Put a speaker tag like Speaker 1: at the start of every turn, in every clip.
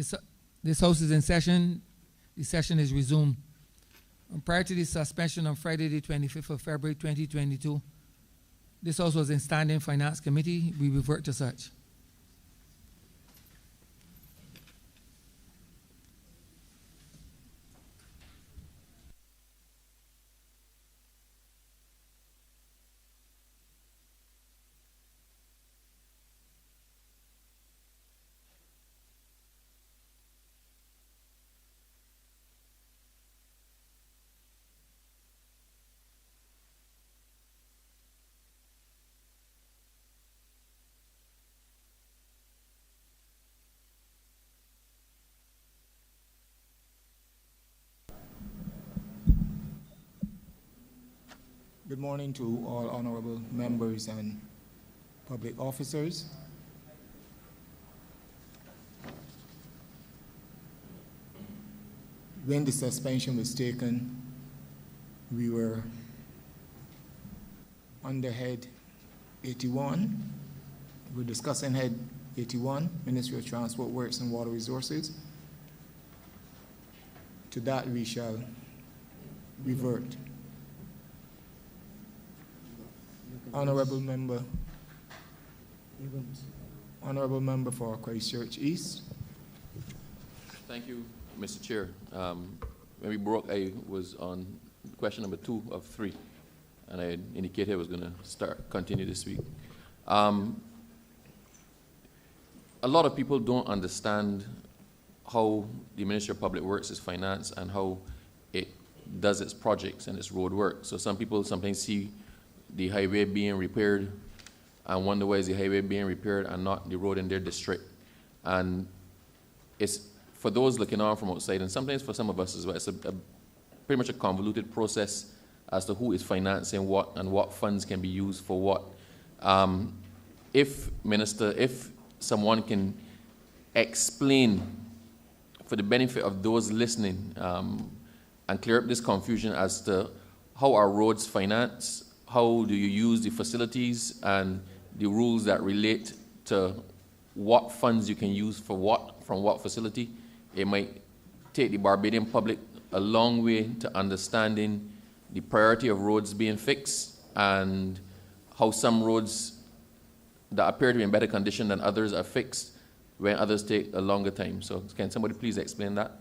Speaker 1: This, this House is in session. The session is resumed. Prior to the suspension on Friday the 25th of February 2022, this House was in standing Finance Committee. We revert to such.
Speaker 2: Good morning to all honorable members and public officers. When the suspension was taken, we were under head 81. We're discussing head 81, Ministry of Transport, Works and Water Resources. To that we shall revert. Honorable member for Christchurch East.
Speaker 3: Thank you, Mr. Chair. When we broke, I was on question number 2 of 3, and I indicated I was going to continue this week. A lot of people don't understand how the Ministry of Public Works is financed and how it does its projects and its road work. So some people sometimes see the highway being repaired and wonder why is the highway being repaired and not the road in their district. And it's for those looking on from outside, and sometimes for some of us as well, it's pretty much a convoluted process as to who is financing what and what funds can be used for what. If someone can explain for the benefit of those listening and clear up this confusion as to how our roads finance, how do you use the facilities and the rules that relate to what funds you can use for what, from what facility, it might take the Barbadian public a long way to understanding the priority of roads being fixed and how some roads that appear to be in better condition than others are fixed when others take a longer time. So can somebody please explain that?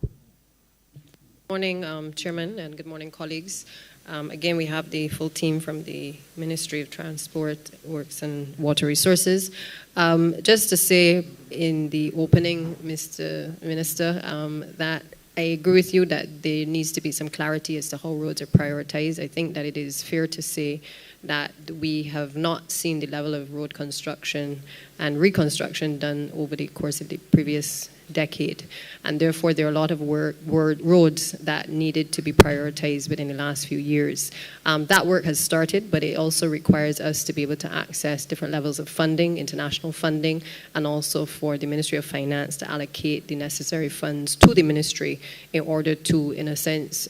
Speaker 4: Good morning, Chairman, and good morning, colleagues. Again, we have the full team from the Ministry of Transport, Works and Water Resources. Just to say in the opening, Mr. Minister, that I agree with you that there needs to be some clarity as to how roads are prioritized. I think that it is fair to say that we have not seen the level of road construction and reconstruction done over the course of the previous decade, and therefore there are a lot of roads that needed to be prioritized within the last few years. That work has started, but it also requires us to be able to access different levels of funding, international funding, and also for the Ministry of Finance to allocate the necessary funds to the ministry in order to, in a sense,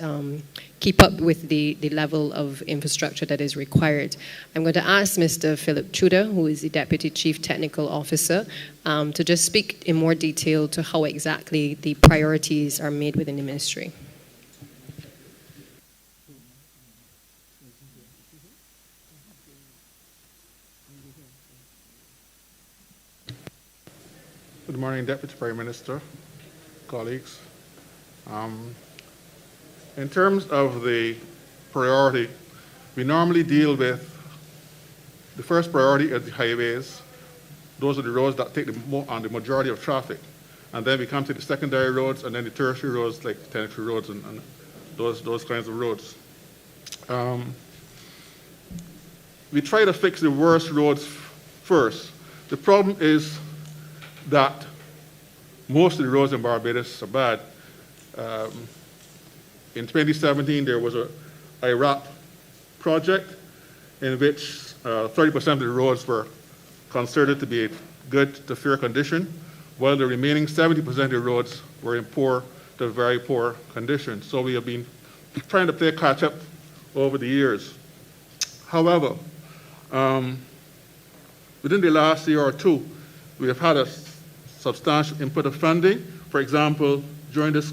Speaker 4: keep up with the level of infrastructure that is required. I'm going to ask Mr. Philip Tudor, who is the Deputy Chief Technical Officer, to just speak in more detail to how exactly the priorities are made within the ministry.
Speaker 5: Good morning, Deputy Prime Minister, colleagues. In terms of the priority, we normally deal with the first priority is the highways. Those are the roads that take on the majority of traffic. And then we come to the secondary roads and then the tertiary roads like the tenantry roads and those kinds of roads. We try to fix the worst roads first. The problem is that most of the roads in Barbados are bad. In 2017, there was a IRAP project in which 30% of the roads were considered to be good to fair condition, while the remaining 70% of the roads were in poor to very poor condition. So we have been trying to play catch up over the years. However, within the last year or two, we have had a substantial input of funding. For example, during this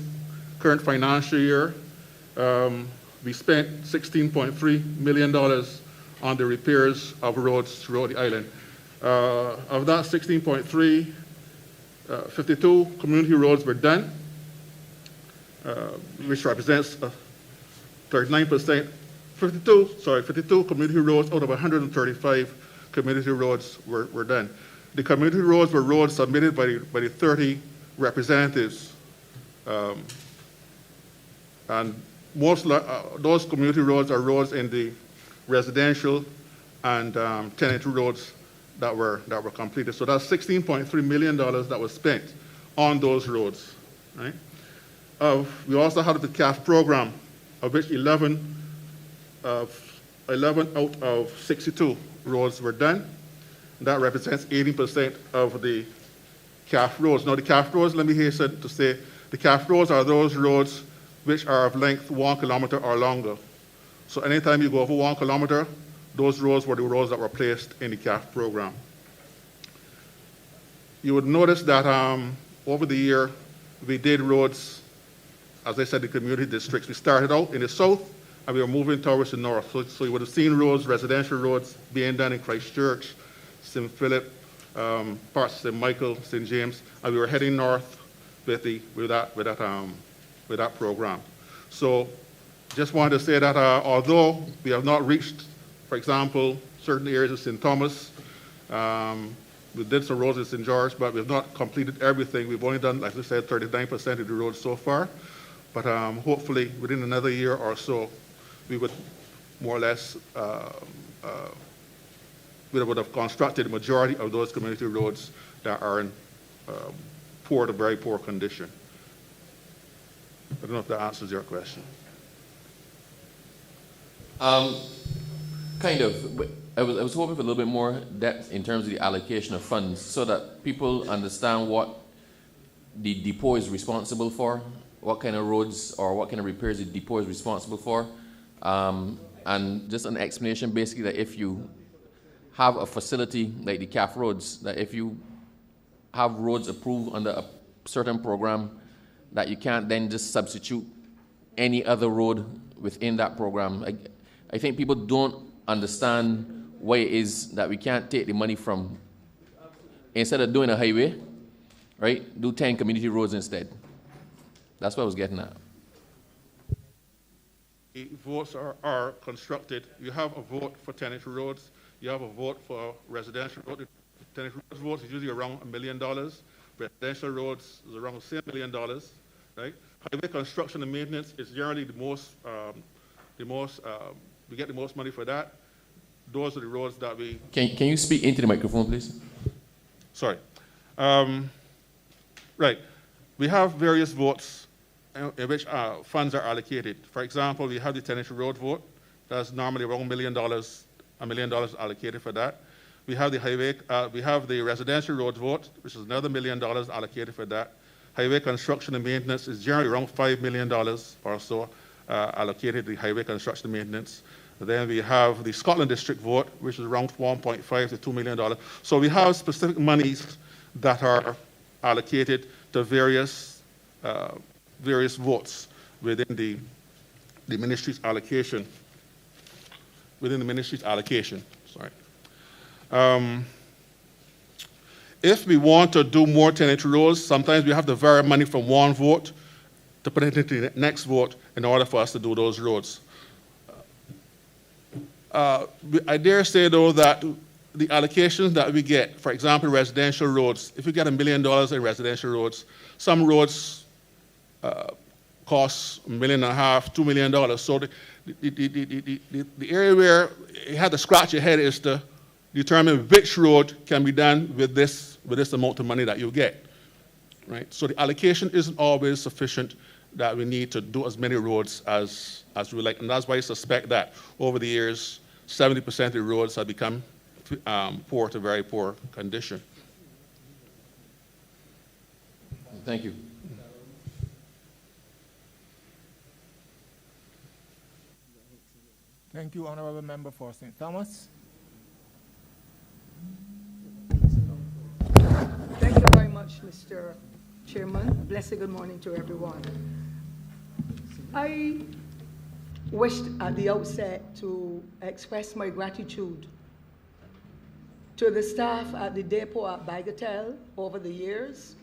Speaker 5: current financial year, we spent $16.3 million on the repairs of roads throughout the island. Of that 16.3, 52 community roads were done, which represents 39%, 52 community roads out of 135 community roads were done. The community roads were roads submitted by the 30 representatives, and most those community roads are roads in the residential and tenant roads that were completed. So that's $16.3 million that was spent on those roads. Right? We also had the CAF program, of which 11 out of 62 roads were done. That represents 80% of the CAF roads. Now the CAF roads, let me hasten to say, the CAF roads are those roads which are of length 1 kilometer or longer. So anytime you go over 1 kilometer, those roads were the roads that were placed in the CAF program. You would notice that over the year, we did roads, as I said, the community districts. We started out in the south, and we were moving towards the north. So you would have seen roads, residential roads, being done in Christchurch, St. Philip, parts of St. Michael, St. James, and we were heading north with that program. So just wanted to say that although we have not reached, for example, certain areas of St. Thomas, we did some roads in St. George, but we have not completed everything. We've only done, like I said, 39% of the roads so far. But hopefully within another year or so, we would more or less we would have constructed the majority of those community roads that are in poor to very poor condition. I don't know if that answers your question.
Speaker 3: Kind of. I was hoping for a little bit more depth in terms of the allocation of funds so that people understand what the depot is responsible for, what kind of roads or what kind of repairs the depot is responsible for, and just an explanation basically that if you have a facility like the CAF roads, that if you have roads approved under a certain program, that you can't then just substitute any other road within that program. I think people don't understand why it is that we can't take the money from, instead of doing a highway, right, do 10 community roads instead. That's what I was getting at.
Speaker 5: The votes are constructed. You have a vote for tenant roads. You have a vote for residential roads. Tenant roads votes is usually around $1 million. Residential roads is around the same $1 million. Right? Highway construction and maintenance is generally the most, we get the most money for that. Those are the roads that we...
Speaker 3: Can you speak into the microphone, please?
Speaker 5: Sorry. Right. We have various votes in which funds are allocated. For example, we have the tenant road vote. That's normally around $1 million allocated for that. We have the highway, we have the residential road vote, which is another $1 million allocated for that. Highway construction and maintenance is generally around $5 million or so allocated to the highway construction and maintenance. Then we have the Scotland District vote, which is around $1.5 to $2 million. So we have specific monies that are allocated to various votes within the ministry's allocation. If we want to do more tenant roads, sometimes we have to vary money from one vote to put it into the next vote in order for us to do those roads. I dare say, though, that the allocations that we get, for example, residential roads, if you get $1 million in residential roads, some roads cost $1.5 million, $2 million. So the area where you have to scratch your head is to determine which road can be done with this amount of money that you get, right? So the allocation isn't always sufficient, that we need to do as many roads as we like, and that's why I suspect that over the years, 70% of the roads have become poor to very poor condition.
Speaker 3: Thank you.
Speaker 2: Thank you, Honourable Member for St. Thomas.
Speaker 6: Thank you very much, Mr. Mr. Chairman. Blessed good morning to everyone. I wished at the outset to express my gratitude to the staff at the depot at Bagatelle over the years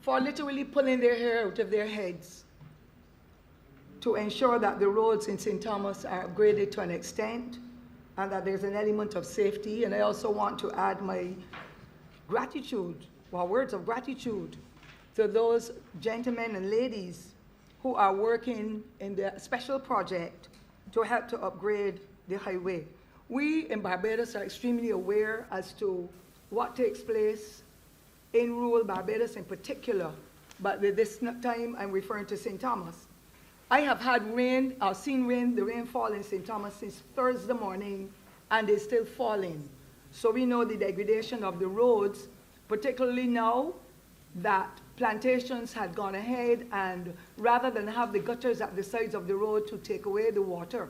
Speaker 6: for literally pulling their hair out of their heads to ensure that the roads in St. Thomas are upgraded to an extent and that there's an element of safety. And I also want to add my gratitude, or words of gratitude, to those gentlemen and ladies who are working in the special project to help to upgrade the highway. We in Barbados are extremely aware as to what takes place in rural Barbados in particular, but with this time I'm referring to St. Thomas. I have had rain, I've seen the rainfall in St. Thomas since Thursday morning, and it's still falling. So we know the degradation of the roads, particularly now that plantations had gone ahead, and rather than have the gutters at the sides of the road to take away the water,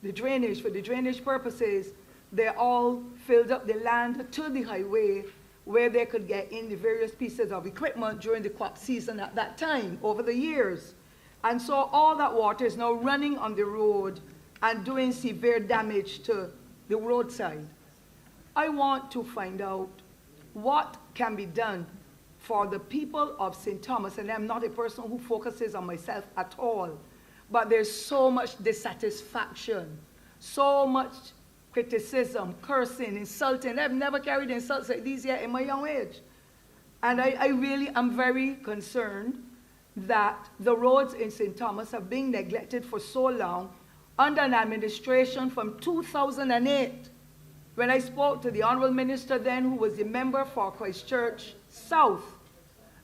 Speaker 6: the drainage, for the drainage purposes, they all filled up the land to the highway where they could get in the various pieces of equipment during the crop season at that time over the years. And so all that water is now running on the road and doing severe damage to the roadside. I want to find out what can be done for the people of St. Thomas, and I'm not a person who focuses on myself at all, but there's so much dissatisfaction, so much criticism, cursing, insulting. I've never carried insults like these yet in my young age. And I really am very concerned that the roads in St. Thomas have been neglected for so long under an administration from 2008. When I spoke to the Honourable Minister then, who was the member for Christchurch South,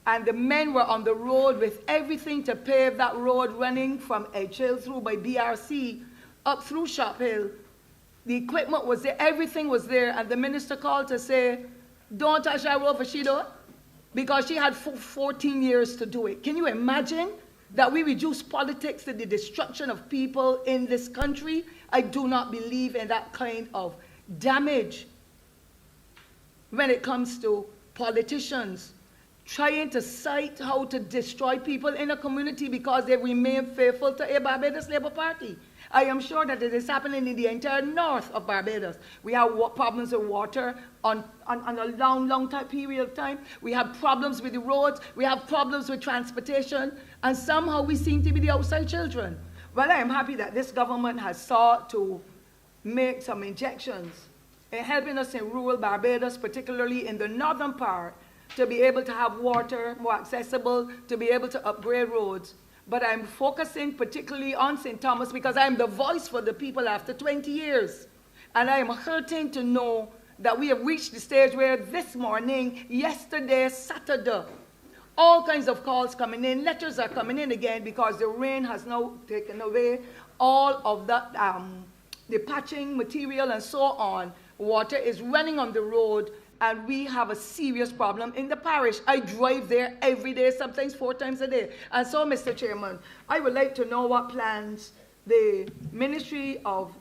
Speaker 6: and the men were on the road with everything to pave that road running from Edge Hill through by BRC up through Shop Hill. The equipment was there, everything was there, and the minister called to say, don't touch that road for Shido, because she had 14 years to do it. Can you imagine that we reduce politics to the destruction of people in this country? I do not believe in that kind of damage when it comes to politicians trying to cite how to destroy people in a community because they remain faithful to a Barbados Labour Party. I am sure that it is happening in the entire north of Barbados. We have problems with water on a long period of time. We have problems with the roads. We have problems with transportation. And somehow we seem to be the outside children. Well, I am happy that this government has sought to make some injections in helping us in rural Barbados, particularly in the northern part, to be able to have water more accessible, to be able to upgrade roads. But I'm focusing particularly on St. Thomas because I'm the voice for the people after 20 years. And I am hurting to know that we have reached the stage where this morning, yesterday, Saturday, all kinds of calls coming in, letters are coming in again because the rain has now taken away all of that, the patching material and so on. Water is running on the road, and we have a serious problem in the parish. I drive there every day, sometimes 4 times a day. And so, Mr. Chairman, I would like to know what plans the Ministry of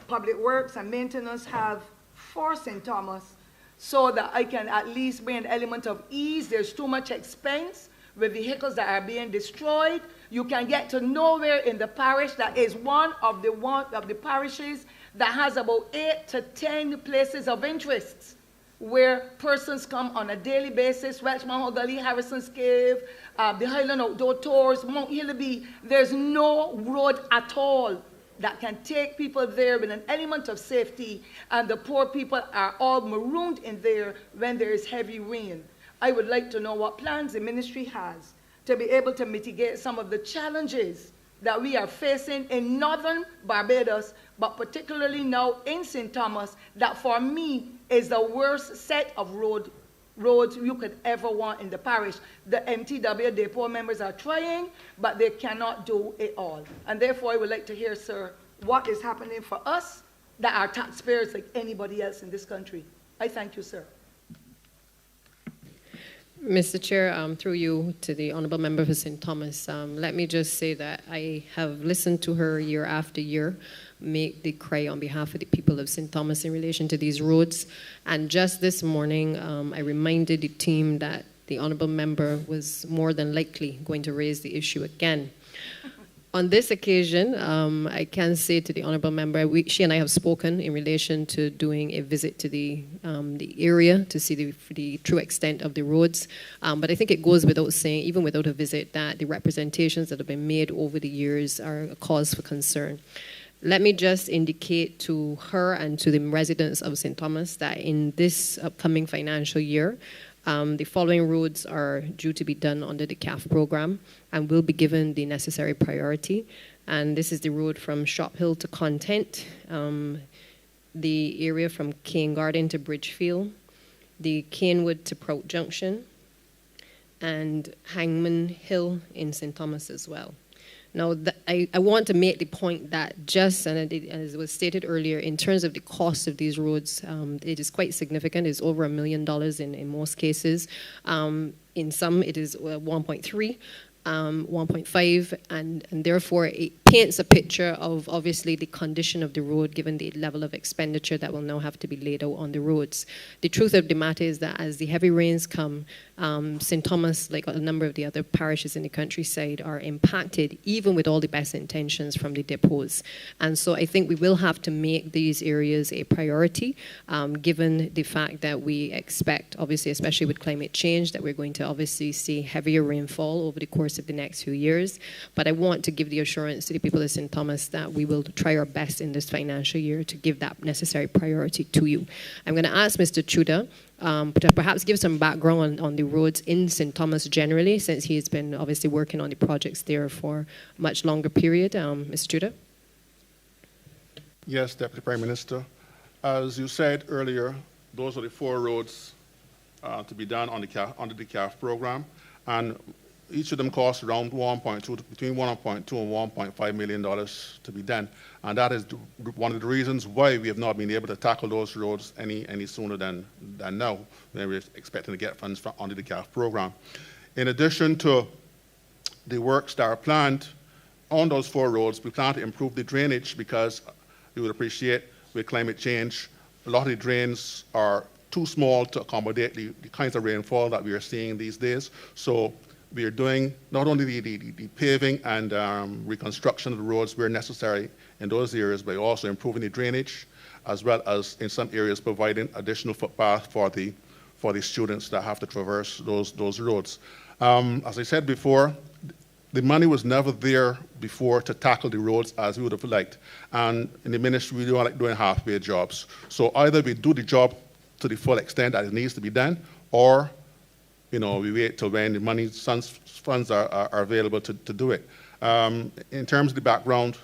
Speaker 6: Public Works and Maintenance have for St. Thomas so that I can at least bring an element of ease. There's too much expense with vehicles that are being destroyed. You can get to nowhere in the parish. That is one of the parishes that has about 8 to 10 places of interest where persons come on a daily basis. Welchmont Gully, Harrison's Cave, the Highland Outdoor Tours, Mount Hillaby. There's no road at all that can take people there with an element of safety, and the poor people are all marooned in there when there is heavy rain. I would like to know what plans the ministry has to be able to mitigate some of the challenges that we are facing in northern Barbados, but particularly now in St. Thomas, that for me is the worst set of roads you could ever want in the parish. The MTW depot members are trying, but they cannot do it all. And therefore, I would like to hear, sir, what is happening for us that are taxpayers like anybody else in this country. I thank you, sir.
Speaker 4: Mr. Chair, through you to the Honourable Member for St. Thomas, let me just say that I have listened to her year after year make the cry on behalf of the people of St. Thomas in relation to these roads. And just this morning, I reminded the team that the Honourable Member was more than likely going to raise the issue again. On this occasion, I can say to the Honourable Member, she and I have spoken in relation to doing a visit to the area to see the true extent of the roads. But I think it goes without saying, even without a visit, that the representations that have been made over the years are a cause for concern. Let me just indicate to her and to the residents of St. Thomas that in this upcoming financial year, the following roads are due to be done under the CAF program and will be given the necessary priority. And this is the road from Shop Hill to Content, the area from Cane Garden to Bridgefield, the Canewood to Prout Junction, and Hangman Hill in St. Thomas as well. Now, I want to make the point that just, and as was stated earlier, in terms of the cost of these roads, it is quite significant. It's over $1 million in most cases. In some, it is 1.3. 1.5, and therefore it paints a picture of obviously the condition of the road given the level of expenditure that will now have to be laid out on the roads. The truth of the matter is that as the heavy rains come, St. Thomas, like a number of the other parishes in the countryside, are impacted even with all the best intentions from the depots. And so I think we will have to make these areas a priority given the fact that we expect, obviously, especially with climate change, that we're going to obviously see heavier rainfall over the course of the next few years. But I want to give the assurance to the people of St. Thomas that we will try our best in this financial year to give that necessary priority to you. I'm going to ask Mr. Chuda to perhaps give some background on the roads in St. Thomas generally, since he's been obviously working on the projects there for a much longer period. Mr. Chuda?
Speaker 5: Yes, Deputy Prime Minister. As you said earlier, those are the 4 roads to be done on under the CAF program, and each of them costs around between $1.2 and $1.5 million to be done. And that is one of the reasons why we have not been able to tackle those roads any sooner than now, when we're expecting to get funds from under the CAF program. In addition to the works that are planned on those 4 roads, we plan to improve the drainage because you would appreciate with climate change, a lot of the drains are too small to accommodate the kinds of rainfall that we are seeing these days. So we are doing not only the paving and reconstruction of the roads where necessary in those areas, but also improving the drainage, as well as in some areas providing additional footpath for the students that have to traverse those roads. As I said before, the money was never there before to tackle the roads as we would have liked. And in the ministry, we don't like doing halfway jobs. So either we do the job to the full extent that it needs to be done, or we wait till when the funds are available to do it. In terms of the background,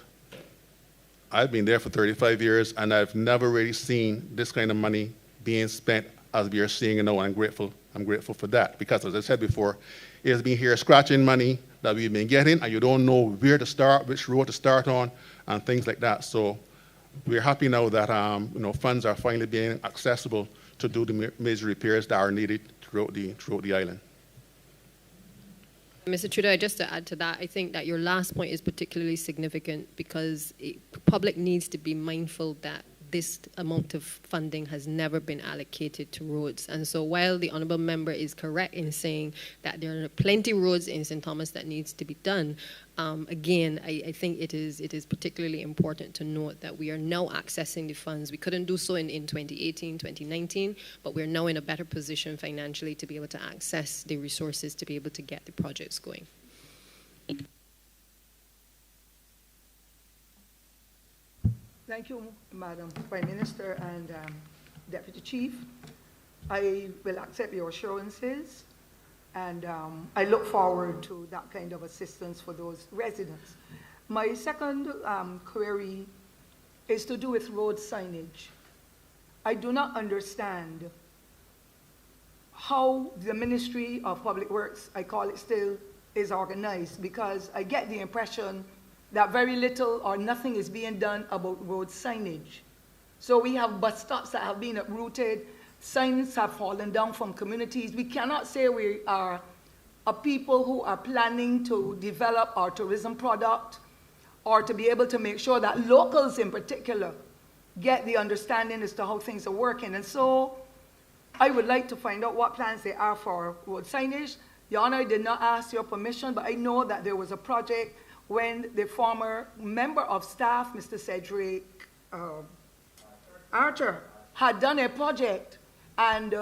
Speaker 5: I've been there for 35 years, and I've never really seen this kind of money being spent as we are seeing now. I'm grateful for that, because as I said before, it has been here scratching money that we've been getting, and you don't know where to start, which road to start on, and things like that. So we're happy now that funds are finally being accessible to do the major repairs that are needed throughout the island.
Speaker 4: Mr. Chuda, just to add to that, I think that your last point is particularly significant because the public needs to be mindful that this amount of funding has never been allocated to roads. And so while the Honourable Member is correct in saying that there are plenty of roads in St. Thomas that needs to be done, again, I think it is particularly important to note that we are now accessing the funds. We couldn't do so in 2018, 2019, but we're now in a better position financially to be able to access the resources to be able to get the projects going.
Speaker 6: Thank you, Madam Prime Minister and Deputy Chief. I will accept your assurances, and I look forward to that kind of assistance for those residents. My second query is to do with road signage. I do not understand how the Ministry of Public Works, I call it still, is organized, because I get the impression that very little or nothing is being done about road signage. So we have bus stops that have been uprooted, signs have fallen down from communities. We cannot say we are a people who are planning to develop our tourism product or to be able to make sure that locals in particular get the understanding as to how things are working. And so I would like to find out what plans there are for road signage. Your Honor, I did not ask your permission, but I know that there was a project when the former member of staff, Mr. Cedric Archer, had done a project, and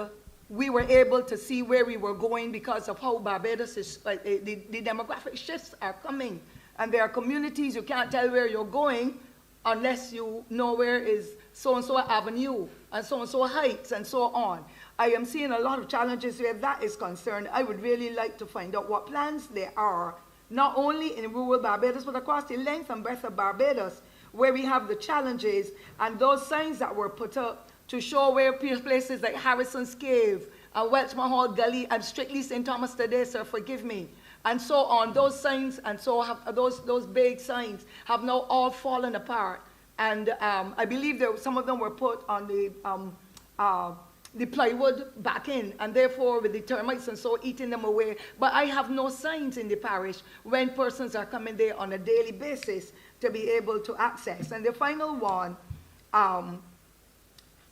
Speaker 6: we were able to see where we were going because of how Barbados is, the demographic shifts are coming. And there are communities you can't tell where you're going unless you know where is so-and-so avenue and so-and-so heights and so on. I am seeing a lot of challenges where that is concerned. I would really like to find out what plans there are, not only in rural Barbados, but across the length and breadth of Barbados, where we have the challenges and those signs that were put up to show where places like Harrison's Cave and Welchman Hall Gully and strictly St. Thomas today, sir, forgive me, and so on. Those signs and so have those big signs have now all fallen apart. And I believe that some of them were put on the plywood back in, and therefore with the termites and so eating them away. But I have no signs in the parish when persons are coming there on a daily basis to be able to access. And the final one,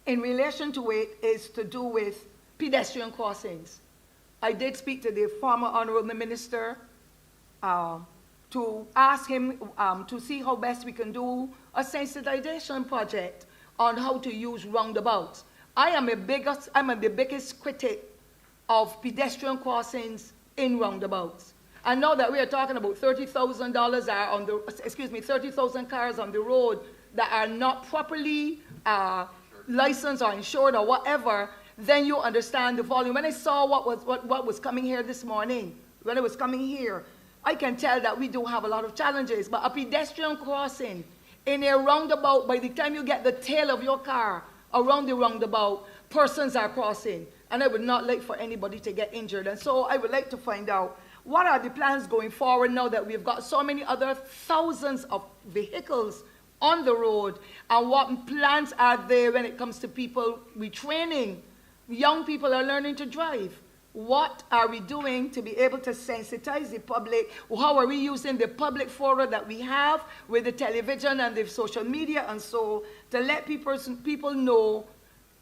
Speaker 6: in relation to it, is to do with pedestrian crossings. I did speak to the former Honourable Minister to ask him to see how best we can do a sensitization project on how to use roundabouts. I am the biggest critic of pedestrian crossings in roundabouts. And now that we are talking about $30,000 are on the, 30,000 cars on the road that are not properly licensed or insured or whatever, then you understand the volume. When I saw what was coming here this morning, when I was coming here, I can tell that we do have a lot of challenges. But a pedestrian crossing in a roundabout, by the time you get the tail of your car around the roundabout, persons are crossing. And I would not like for anybody to get injured. And so I would like to find out, what are the plans going forward now that we've got so many other thousands of vehicles on the road, and what plans are there when it comes to people retraining? Young people are learning to drive. What are we doing to be able to sensitize the public? How are we using the public forum that we have with the television and the social media and so to let people know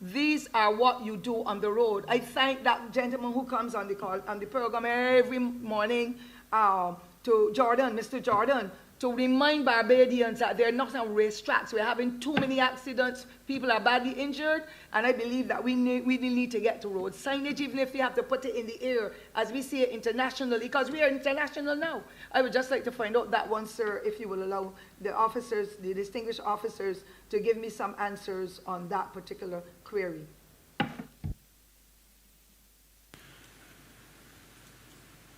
Speaker 6: these are what you do on the road? I thank that gentleman who comes on the program every morning, to Jordan, Mr. Jordan, to remind Barbadians that they're not on racetracks. We're having too many accidents. People are badly injured, and I believe that we need to get to road signage, even if we have to put it in the air, as we see it internationally, because we are international now. I would just like to find out that one, sir, if you will allow the officers, the distinguished officers, to give me some answers on that particular query.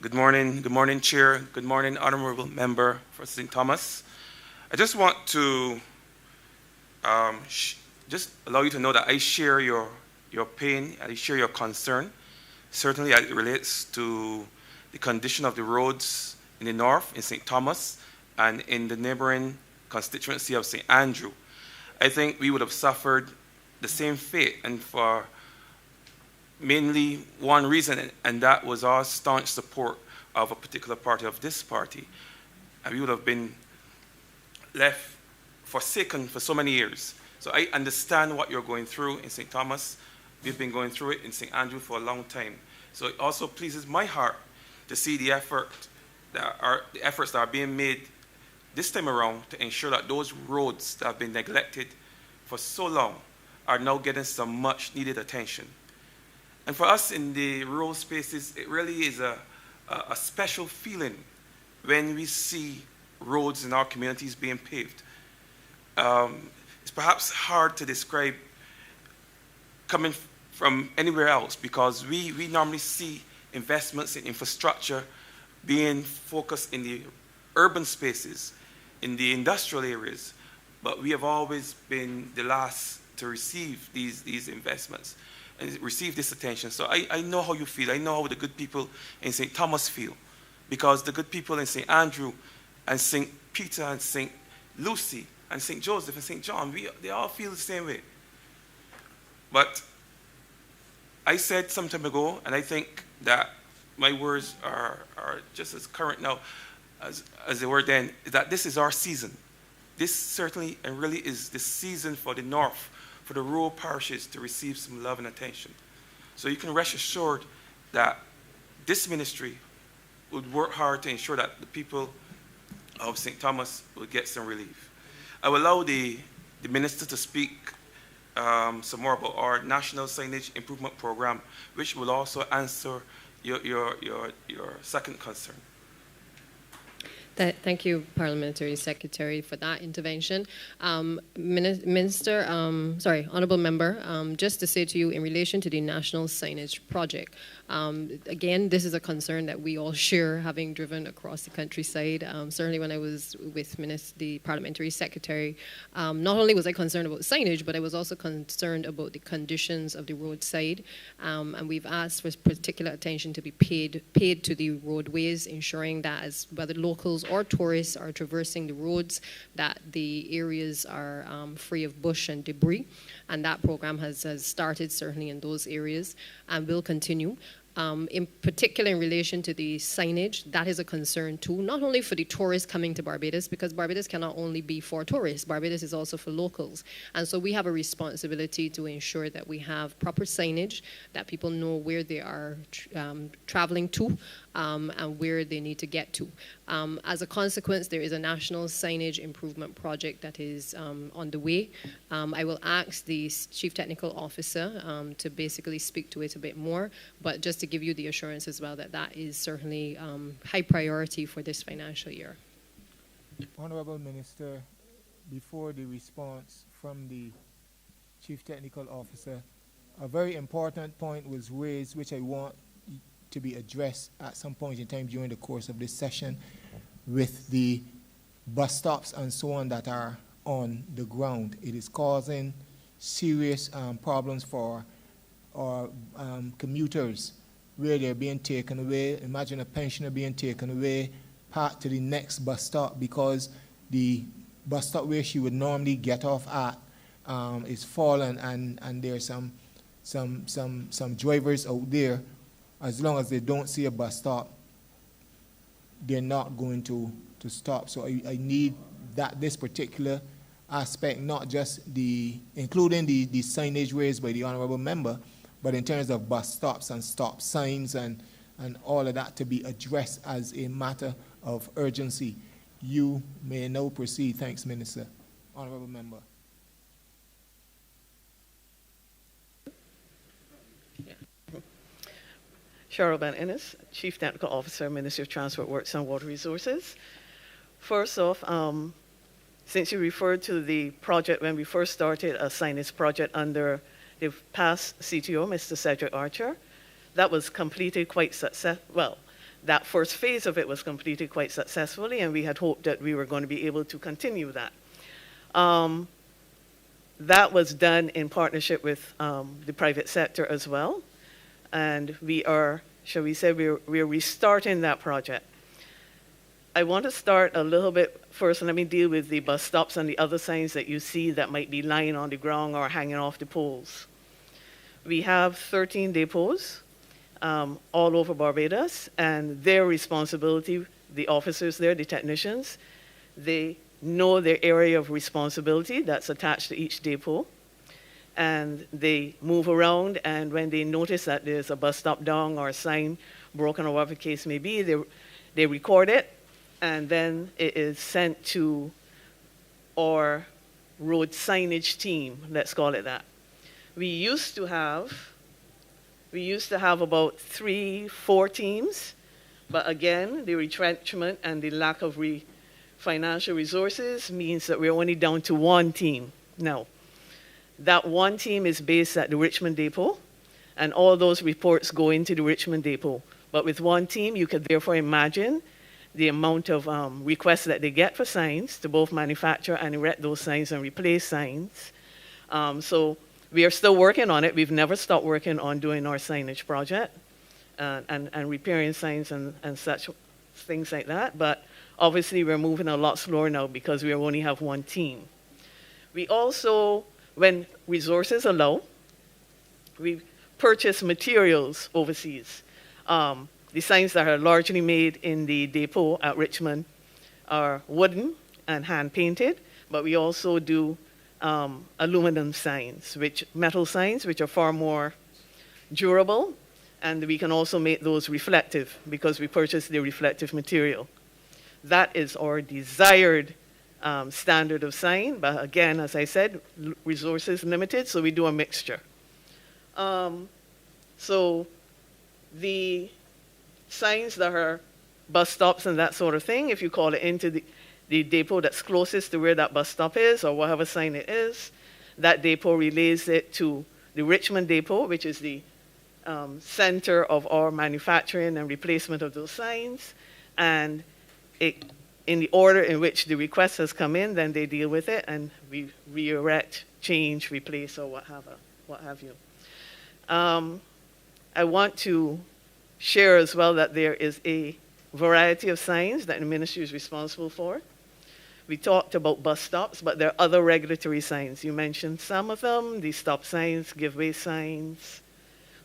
Speaker 7: Good morning, Chair. Good morning, Honourable Member for St. Thomas. I just want to just allow you to know that I share your pain, I share your concern, certainly as it relates to the condition of the roads in the north, in St. Thomas, and in the neighboring constituency of St. Andrew. I think we would have suffered the same fate, and for mainly one reason, and that was our staunch support of a particular party, of this party. And we would have been left forsaken for so many years. So I understand what you're going through in St. Thomas. We've been going through it in St. Andrew for a long time. So it also pleases my heart to see the efforts that are being made this time around to ensure that those roads that have been neglected for so long are now getting some much needed attention. And for us in the rural spaces, it really is a special feeling when we see roads in our communities being paved. It's perhaps hard to describe coming from anywhere else, because we normally see investments in infrastructure being focused in the urban spaces, in the industrial areas, but we have always been the last to receive these investments and receive this attention. So I know how you feel. I know how the good people in St. Thomas feel, because the good people in St. Andrew and St. Peter and St. Lucy and St. Joseph and St. John, they all feel the same way. But I said some time ago, and I think that my words are just as current now as they were then, that this is our season. This certainly and really is the season for the North, for the rural parishes to receive some love and attention. So you can rest assured that this ministry would work hard to ensure that the people of St. Thomas will get some relief. I will allow the minister to speak some more about our National Signage Improvement Program, which will also answer your second concern.
Speaker 4: Thank you, Parliamentary Secretary, for that intervention. Honourable Member, just to say to you in relation to the National Signage Project, again, this is a concern that we all share, having driven across the countryside. Certainly when I was with the Parliamentary Secretary, not only was I concerned about signage, but I was also concerned about the conditions of the roadside. And we've asked for particular attention to be paid to the roadways, ensuring that as whether locals or tourists are traversing the roads, that the areas are free of bush and debris. And that program has started certainly in those areas and will continue. In particular, in relation to the signage, that is a concern too, not only for the tourists coming to Barbados, because Barbados cannot only be for tourists, Barbados is also for locals. And so we have a responsibility to ensure that we have proper signage, that people know where they are traveling to, and where they need to get to. As a consequence, there is a national signage improvement project that is on the way. I will ask the Chief Technical Officer to basically speak to it a bit more, but just to give you the assurance as well that that is certainly high priority for this financial year.
Speaker 2: Honourable Minister, before the response from the Chief Technical Officer, a very important point was raised, which I want to be addressed at some point in time during the course of this session, with the bus stops and so on that are on the ground. It is causing serious problems for our commuters, where they're being taken away. Imagine a pensioner being taken away, parked to the next bus stop, because the bus stop where she would normally get off at is fallen, and there's some drivers out there, as long as they don't see a bus stop, they're not going to stop. So I need that this particular aspect, not just including the signage raised by the Honourable Member, but in terms of bus stops and stop signs and all of that, to be addressed as a matter of urgency. You may now proceed. Thanks, Minister. Honourable Member.
Speaker 8: Cheryl Ben Ennis, Chief Technical Officer, Ministry of Transport Works and Water Resources. First off, since you referred to the project when we first started a signage project under the past CTO, Mr. Cedric Archer, that was completed quite well, that first phase of it was completed quite successfully, and we had hoped that we were going to be able to continue that. That was done in partnership with the private sector as well. And we are, shall we say, we're restarting that project. I want to start a little bit first, and let me deal with the bus stops and the other signs that you see that might be lying on the ground or hanging off the poles. We have 13 depots all over Barbados, and their responsibility, the officers there, the technicians, they know their area of responsibility that's attached to each depot. And they move around, and when they notice that there's a bus stop down or a sign broken or whatever the case may be, they record it, and then it is sent to our road signage team, let's call it that. We used to have about 3-4 teams, but again, the retrenchment and the lack of financial resources means that we're only down to 1 team now. That 1 team is based at the Richmond Depot, and all those reports go into the Richmond Depot. But with 1 team, you could therefore imagine the amount of requests that they get for signs to both manufacture and erect those signs and replace signs. So we are still working on it. We've never stopped working on doing our signage project and repairing signs and such things like that. But obviously, we're moving a lot slower now because we only have 1 team. We also, when resources allow, we purchase materials overseas. The signs that are largely made in the depot at Richmond are wooden and hand-painted, but we also do aluminum signs, metal signs, which are far more durable, and we can also make those reflective because we purchase the reflective material. That is our desired standard of sign, but again, as I said, resources limited, so we do a mixture. So the signs that are bus stops and that sort of thing, if you call it into the depot that's closest to where that bus stop is or whatever sign it is, that depot relays it to the Richmond depot, which is the center of our manufacturing and replacement of those signs. And in the order in which the request has come in, then they deal with it and we re-erect, change, replace, or what have you. I want to share as well that there is a variety of signs that the ministry is responsible for. We talked about bus stops, but there are other regulatory signs. You mentioned some of them, the stop signs, give way signs.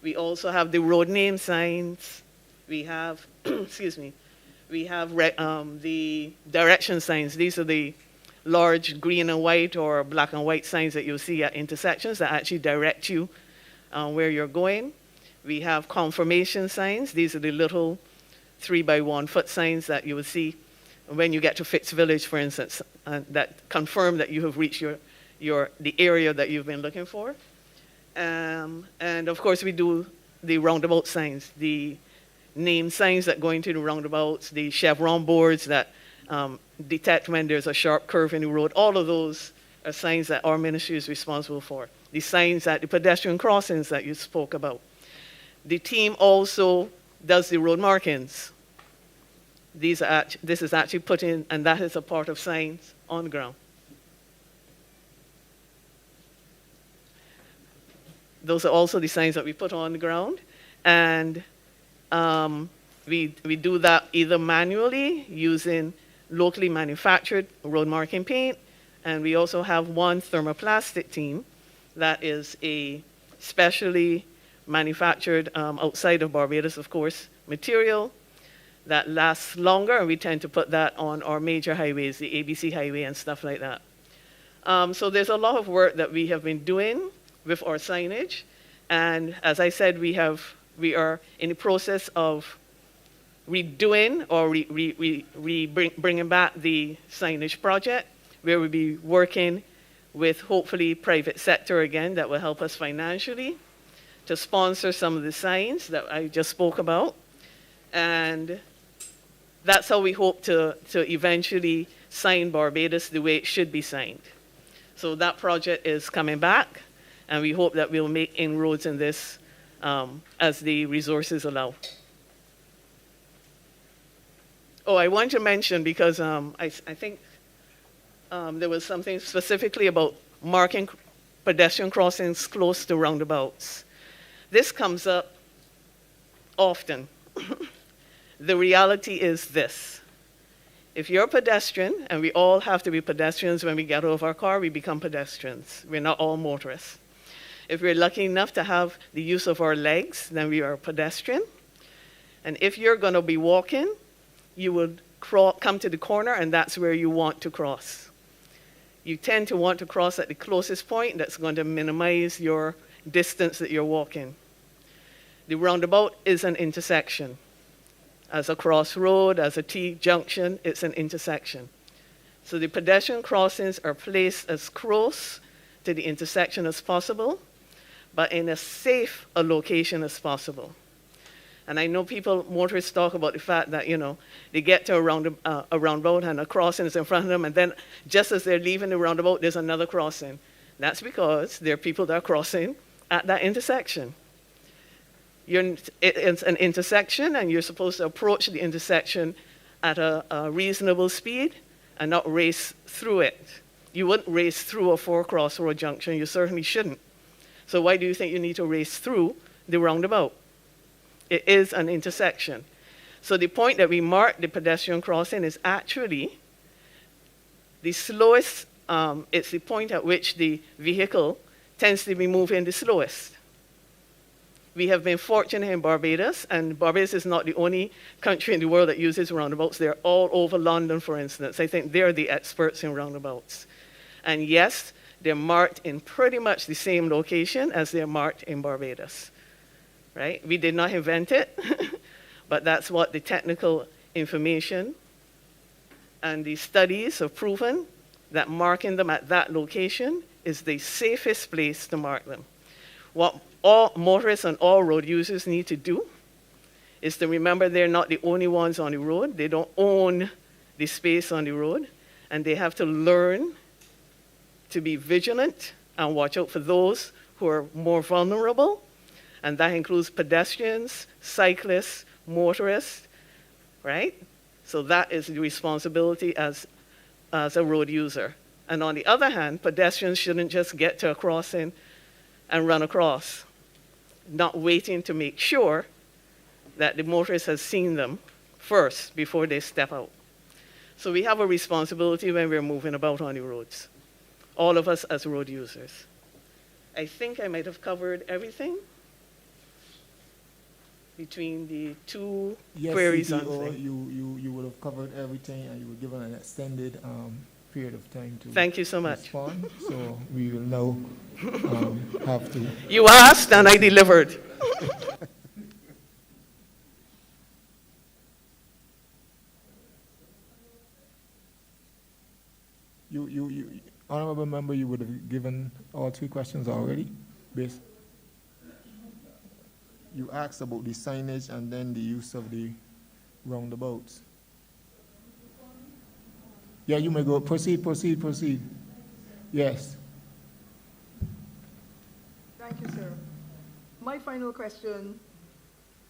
Speaker 8: We also have the road name signs. We have, excuse me, we have the direction signs. These are the large green and white or black and white signs that you'll see at intersections that actually direct you where you're going. We have confirmation signs. These are the little 3-by-1 foot signs that you will see when you get to Fitz Village, for instance, that confirm that you have reached the area that you've been looking for. And of course, we do the roundabout signs, the name signs that go into the roundabouts, the chevron boards that detect when there's a sharp curve in the road. All of those are signs that our ministry is responsible for. The signs at the pedestrian crossings that you spoke about. The team also does the road markings. This is actually put in, and that is a part of signs on the ground. Those are also the signs that we put on the ground. And we do that either manually using locally manufactured road marking paint, and we also have one thermoplastic team that is a specially manufactured outside of Barbados, of course, material that lasts longer, and we tend to put that on our major highways, the ABC highway and stuff like that. So there's a lot of work that we have been doing with our signage, and as I said, we are in the process of redoing or bringing back the signage project, where we'll be working with hopefully private sector again that will help us financially to sponsor some of the signs that I just spoke about. And that's how we hope to eventually sign Barbados the way it should be signed. So that project is coming back, and we hope that we'll make inroads in this as the resources allow. Oh, I want to mention, because I think there was something specifically about marking pedestrian crossings close to roundabouts. This comes up often. The reality is this. If you're a pedestrian, and we all have to be pedestrians when we get out of our car, we become pedestrians. We're not all motorists. If we're lucky enough to have the use of our legs, then we are a pedestrian. And if you're going to be walking, you would come to the corner, and that's where you want to cross. You tend to want to cross at the closest point that's going to minimize your distance that you're walking. The roundabout is an intersection. As a crossroad, as a T-junction, it's an intersection. So the pedestrian crossings are placed as close to the intersection as possible, but in as safe a location as possible. And I know motorists talk about the fact that, they get to a roundabout and a crossing is in front of them, and then just as they're leaving the roundabout, there's another crossing. That's because there are people that are crossing at that intersection. It's an intersection, and you're supposed to approach the intersection at a reasonable speed and not race through it. You wouldn't race through a 4-crossroad junction. You certainly shouldn't. So why do you think you need to race through the roundabout? It is an intersection. So the point that we mark the pedestrian crossing is actually the slowest, it's the point at which the vehicle tends to be moving the slowest. We have been fortunate in Barbados, and Barbados is not the only country in the world that uses roundabouts. They're all over London, for instance. I think they're the experts in roundabouts. And yes, they're marked in pretty much the same location as they're marked in Barbados, right? We did not invent it, but that's what the technical information and the studies have proven, that marking them at that location is the safest place to mark them. What all motorists and all road users need to do is to remember they're not the only ones on the road. They don't own the space on the road, and they have to learn to be vigilant and watch out for those who are more vulnerable, and that includes pedestrians, cyclists, motorists, right? So that is the responsibility as a road user. And on the other hand, pedestrians shouldn't just get to a crossing and run across, not waiting to make sure that the motorist has seen them first before they step out. So we have a responsibility when we're moving about on the roads, all of us as road users. I think I might have covered everything between the two queries on
Speaker 2: CTO,
Speaker 8: thing.
Speaker 2: you would have covered everything, and you were given an extended period of time to
Speaker 8: Thank you so much.
Speaker 2: respond. So we will now have to.
Speaker 8: You asked and I delivered.
Speaker 2: Honourable member, you would have given all three questions already. You asked about the signage and then the use of the roundabouts. Yeah, you may go. Proceed. Yes.
Speaker 6: Thank you, sir. My final question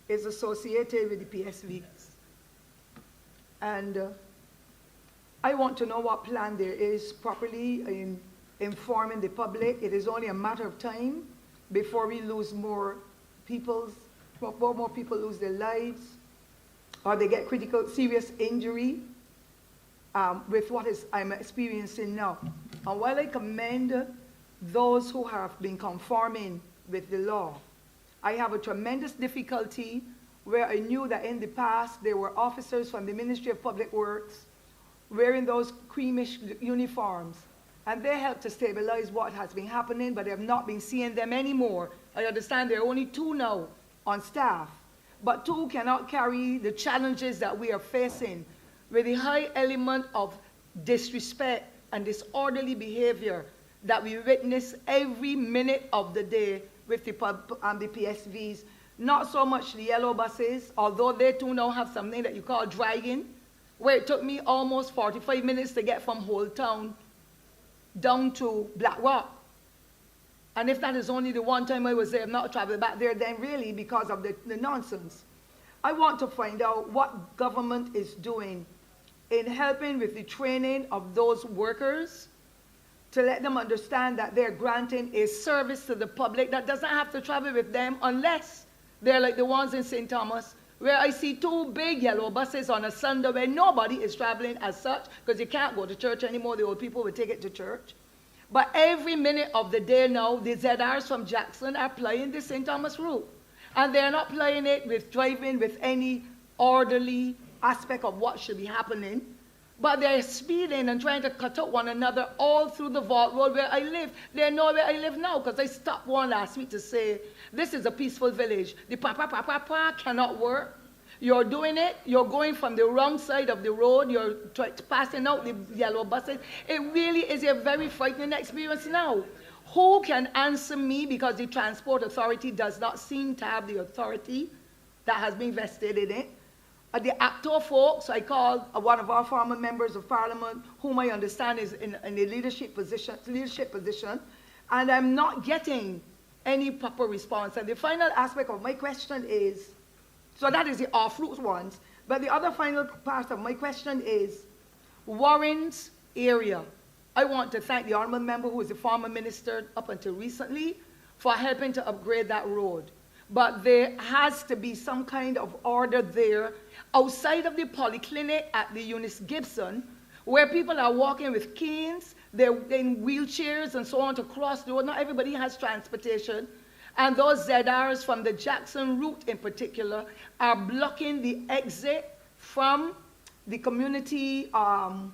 Speaker 6: is associated with the PSVs. And I want to know what plan there is properly in informing the public. It is only a matter of time before we lose more people lose their lives, or they get serious injury with what I'm experiencing now. And while I commend those who have been conforming with the law, I have a tremendous difficulty where I knew that in the past there were officers from the Ministry of Public Works wearing those creamish uniforms, and they helped to stabilize what has been happening, but I have not been seeing them anymore. I understand there are only 2 now on staff, but 2 cannot carry the challenges that we are facing with the high element of disrespect and disorderly behavior that we witness every minute of the day with the PSVs. Not so much the yellow buses, although they too now have something that you call dragging, where it took me almost 45 minutes to get from Old Town down to Black Rock. And if that is only the one time I was there, I've not traveled back there then really because of the nonsense. I want to find out what government is doing in helping with the training of those workers to let them understand that they're granting a service to the public that doesn't have to travel with them unless they're like the ones in St. Thomas, where I see 2 big yellow buses on a Sunday where nobody is traveling as such because you can't go to church anymore. The old people will take it to church. But every minute of the day now, the ZRs from Jackson are plying the St. Thomas route. And they're not plying it with driving with any orderly aspect of what should be happening. But they're speeding and trying to cut out one another all through the Vault Road where I live. They know where I live now because I stopped one last week to say, this is a peaceful village. The pa cannot work. You're doing it, you're going from the wrong side of the road, you're passing out the yellow buses. It really is a very frightening experience now. Who can answer me, because the Transport Authority does not seem to have the authority that has been vested in it. The actor folks, I called one of our former members of Parliament, whom I understand is in a leadership position, and I'm not getting any proper response. And the final aspect of my question is, so that is the off-route ones. But the other final part of my question is Warren's area. I want to thank the honourable member who is the former minister up until recently for helping to upgrade that road. But there has to be some kind of order there outside of the polyclinic at the Eunice Gibson, where people are walking with canes, they're in wheelchairs and so on to cross the road. Not everybody has transportation. And those ZRs from the Jackson route in particular are blocking the exit from the community, I'm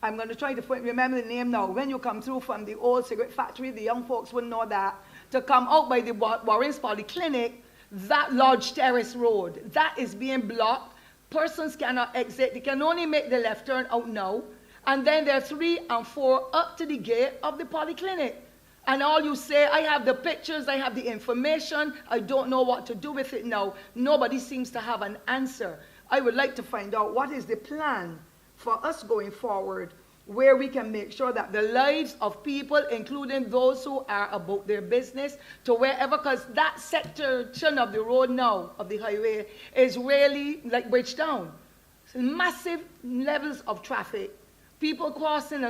Speaker 6: going to try to remember the name now. When you come through from the old cigarette factory, the young folks will know that, to come out by the Warren's Polyclinic, that Lodge Terrace Road, that is being blocked. Persons cannot exit. They can only make the left turn out now. And then there are 3 and 4 up to the gate of the polyclinic. And all you say, I have the pictures, I have the information, I don't know what to do with it now. Nobody seems to have an answer. I would like to find out what is the plan for us going forward, where we can make sure that the lives of people, including those who are about their business, to wherever, because that section of the road now, of the highway, is really like Bridgetown. So massive levels of traffic, people crossing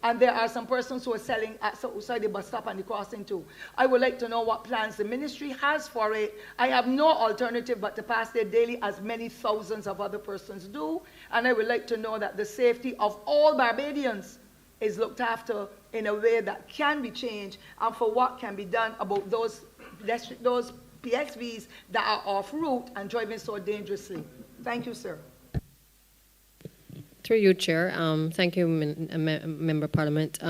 Speaker 6: and there are some persons who are selling outside the bus stop and the crossing too. I would like to know what plans the ministry has for it. I have no alternative but to pass there daily, as many thousands of other persons do. And I would like to know that the safety of all Barbadians is looked after in a way that can be changed, and for what can be done about those PXVs that are off route and driving so dangerously. Thank you, sir.
Speaker 4: Through you, Chair. Thank you, Member of Parliament.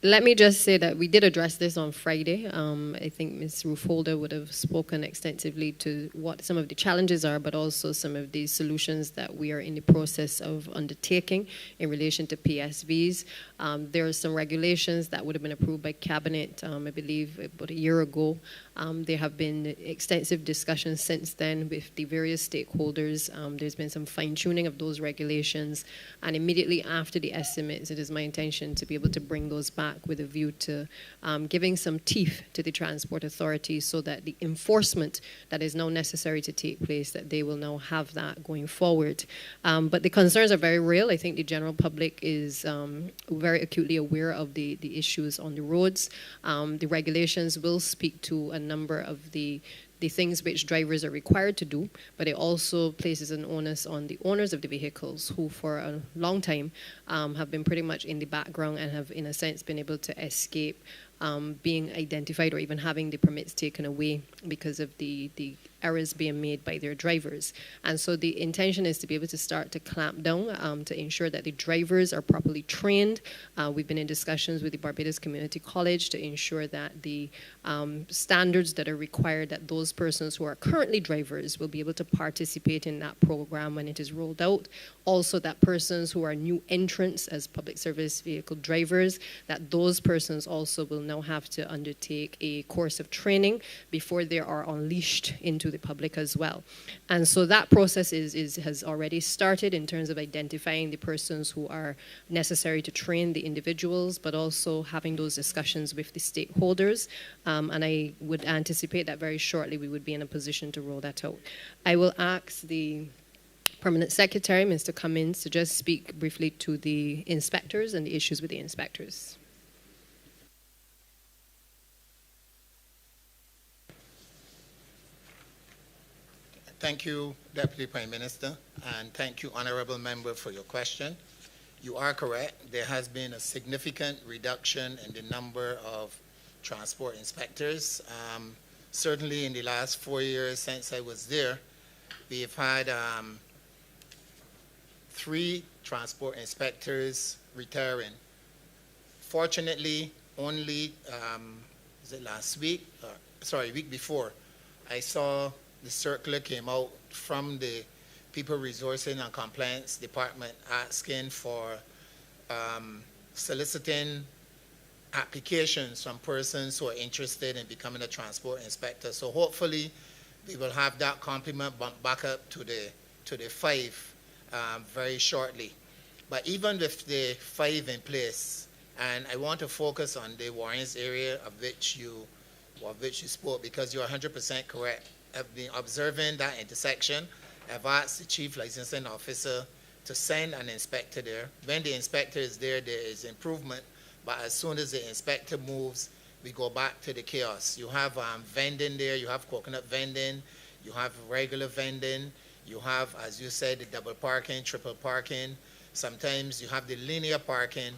Speaker 4: Let me just say that we did address this on Friday. I think Ms. Rufolder would have spoken extensively to what some of the challenges are, but also some of the solutions that we are in the process of undertaking in relation to PSVs. There are some regulations that would have been approved by Cabinet, I believe, about a year ago. There have been extensive discussions since then with the various stakeholders. There's been some fine-tuning of those regulations, and immediately after the estimates, it is my intention to be able to bring those back with a view to giving some teeth to the Transport Authority so that the enforcement that is now necessary to take place, that they will now have that going forward. But the concerns are very real. I think the general public is very acutely aware of the issues on the roads. The regulations will speak to a number of the things which drivers are required to do, but it also places an onus on the owners of the vehicles, who for a long time have been pretty much in the background and have, in a sense, been able to escape being identified or even having the permits taken away because of the errors being made by their drivers. And so the intention is to be able to start to clamp down to ensure that the drivers are properly trained. We've been in discussions with the Barbados Community College to ensure that the standards that are required, that those persons who are currently drivers will be able to participate in that program when it is rolled out. Also, that persons who are new entrants as public service vehicle drivers, that those persons also will now have to undertake a course of training before they are unleashed into the public as well. And so that process has already started in terms of identifying the persons who are necessary to train the individuals, but also having those discussions with the stakeholders. And I would anticipate that very shortly we would be in a position to roll that out. I will ask the Permanent Secretary, Mr. Cummins, to just speak briefly to the inspectors and the issues with the inspectors.
Speaker 9: Thank you, Deputy Prime Minister, and thank you, Honourable Member, for your question. You are correct. There has been a significant reduction in the number of transport inspectors. Certainly in the last 4 years since I was there, we've had 3 transport inspectors retiring. Fortunately, only, was it last week? Week before, I saw the circular came out from the People Resourcing and Compliance Department asking for soliciting applications from persons who are interested in becoming a transport inspector. So hopefully we will have that complement bump back up to the 5 very shortly. But even with the 5 in place, and I want to focus on the Warrens area of which you spoke, because you're 100% correct. I've been observing that intersection. I've asked the Chief Licensing Officer to send an inspector there. When the inspector is there, there is improvement, but as soon as the inspector moves, we go back to the chaos. You have vending there, you have coconut vending, you have regular vending, you have, as you said, the double parking, triple parking. Sometimes you have the linear parking,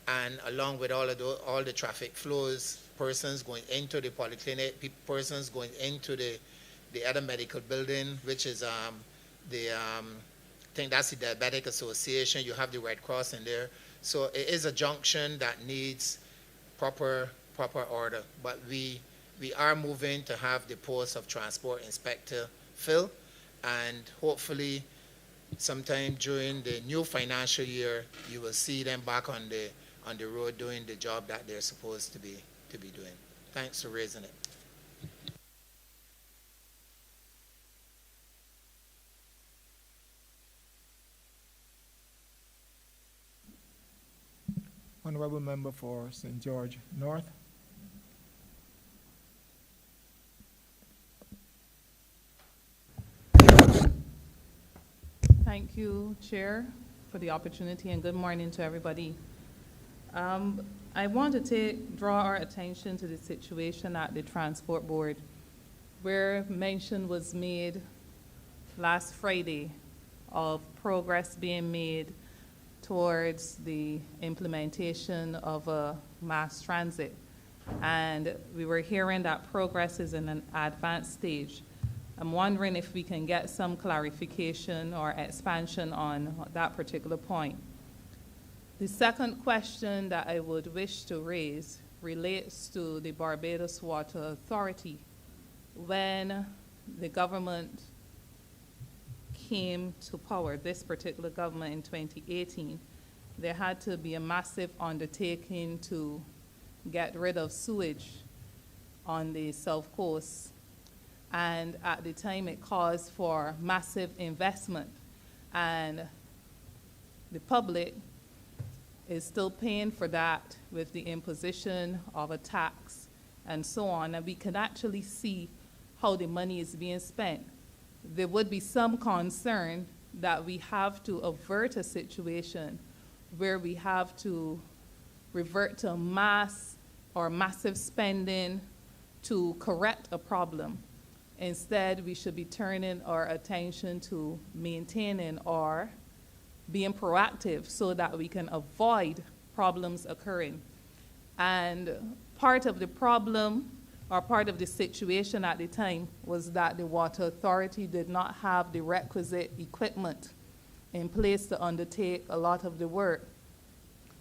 Speaker 9: and along with all the traffic flows, persons going into the polyclinic, persons going into the other medical building, which is I think that's the Diabetic Association. You have the Red Cross in there. So it is a junction that needs proper order. But we are moving to have the post of transport inspector fill, and hopefully sometime during the new financial year, you will see them back on the road doing the job that they're supposed to be doing. Thanks for raising it.
Speaker 2: Honourable Member for St. George North.
Speaker 10: Thank you, Chair, for the opportunity, and good morning to everybody. I want to draw our attention to the situation at the Transport Board, where mention was made last Friday of progress being made towards the implementation of a mass transit. And we were hearing that progress is in an advanced stage. I'm wondering if we can get some clarification or expansion on that particular point. The second question that I would wish to raise relates to the Barbados Water Authority. When the government came to power, this particular government in 2018, there had to be a massive undertaking to get rid of sewage on the South Coast. And at the time, it caused for massive investment. And the public is still paying for that with the imposition of a tax and so on. And we can actually see how the money is being spent. There would be some concern that we have to avert a situation where we have to revert to massive spending to correct a problem. Instead, we should be turning our attention to maintaining or being proactive so that we can avoid problems occurring. And part of the problem or part of the situation at the time was that the Water Authority did not have the requisite equipment in place to undertake a lot of the work.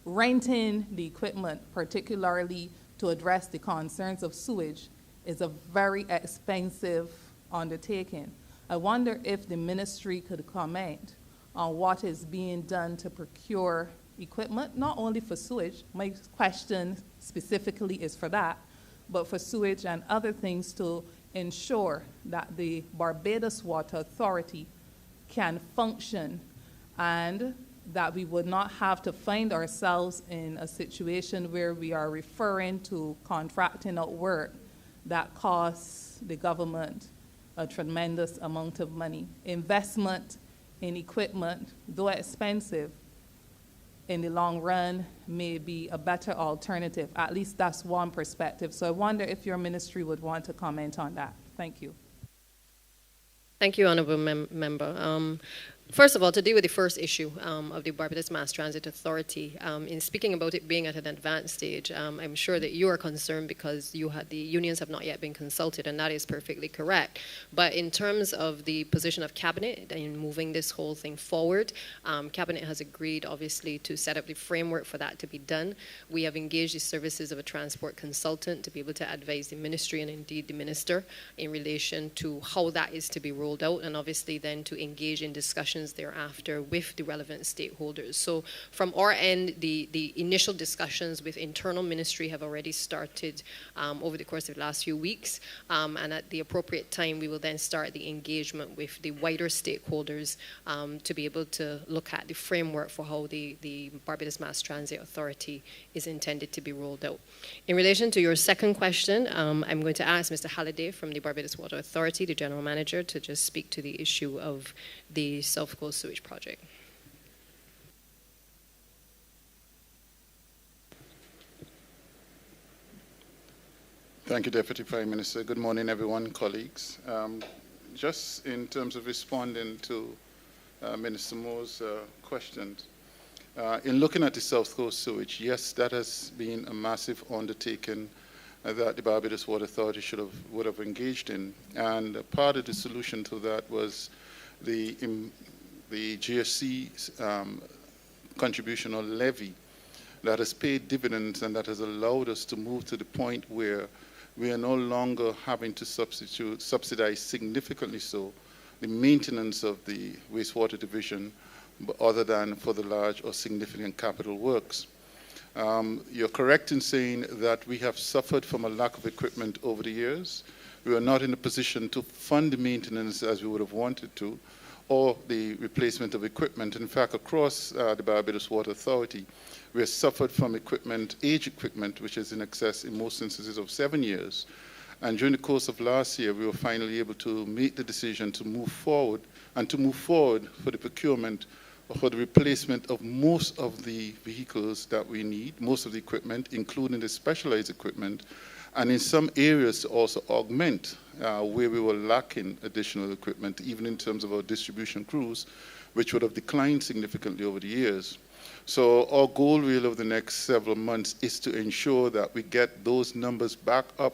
Speaker 10: Renting the equipment, particularly to address the concerns of sewage, is a very expensive undertaking. I wonder if the ministry could comment on what is being done to procure equipment, not only for sewage. My question specifically is for that, but for sewage and other things to ensure that the Barbados Water Authority can function and that we would not have to find ourselves in a situation where we are referring to contracting out work that costs the government a tremendous amount of money. Investment in equipment, though expensive, in the long run may be a better alternative. At least that's one perspective. So I wonder if your ministry would want to comment on that. Thank you.
Speaker 4: Thank you, Honourable Member. First of all, to deal with the first issue of the Barbados Mass Transit Authority, in speaking about it being at an advanced stage, I'm sure that you are concerned because the unions have not yet been consulted, and that is perfectly correct. But in terms of the position of Cabinet in moving this whole thing forward, Cabinet has agreed, obviously, to set up the framework for that to be done. We have engaged the services of a transport consultant to be able to advise the ministry and indeed the minister in relation to how that is to be rolled out, and obviously then to engage in discussions thereafter with the relevant stakeholders. So from our end, the initial discussions with internal ministry have already started over the course of the last few weeks, and at the appropriate time we will then start the engagement with the wider stakeholders to be able to look at the framework for how the Barbados Mass Transit Authority is intended to be rolled out. In relation to your second question, I'm going to ask Mr. Halliday from the Barbados Water Authority, the General Manager, to just speak to the issue of the South Coast Sewage Project.
Speaker 11: Thank you, Deputy Prime Minister. Good morning, everyone, colleagues. Just in terms of responding to Minister Moore's questions, in looking at the South Coast sewage, yes, that has been a massive undertaking that the Barbados Water Authority would have engaged in. And part of the solution to that was the GSC contribution or levy that has paid dividends and that has allowed us to move to the point where we are no longer having to subsidize significantly so the maintenance of the wastewater division, other than for the large or significant capital works. You're correct in saying that we have suffered from a lack of equipment over the years. We are not in a position to fund the maintenance as we would have wanted to, or the replacement of equipment. In fact, across the Barbados Water Authority, we have suffered from age equipment, which is in excess in most instances of 7 years. And during the course of last year, we were finally able to make the decision to move forward for the procurement or for the replacement of most of the vehicles that we need, most of the equipment, including the specialized equipment, and in some areas to also augment where we were lacking additional equipment, even in terms of our distribution crews, which would have declined significantly over the years. So our goal really over the next several months is to ensure that we get those numbers back up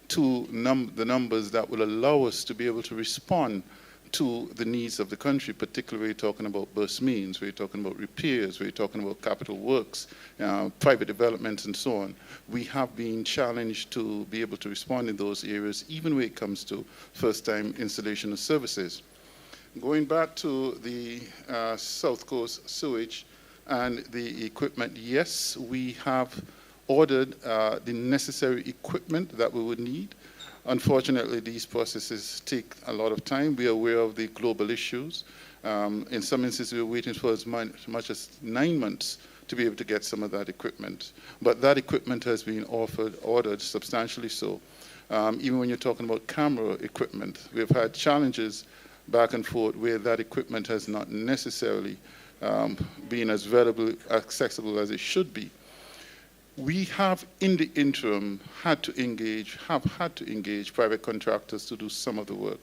Speaker 11: to the numbers that will allow us to be able to respond to the needs of the country, particularly talking about burst means, we're talking about repairs, we're talking about capital works, private developments, and so on. We have been challenged to be able to respond in those areas, even when it comes to first-time installation of services. Going back to the South Coast sewage and the equipment, yes, we have ordered the necessary equipment that we would need. Unfortunately, these processes take a lot of time. We are aware of the global issues. In some instances, we are waiting for as much as 9 months to be able to get some of that equipment. But that equipment has been ordered substantially so. Even when you're talking about camera equipment, we've had challenges back and forth where that equipment has not necessarily been as readily accessible as it should be. We have, in the interim, had to engage private contractors to do some of the work.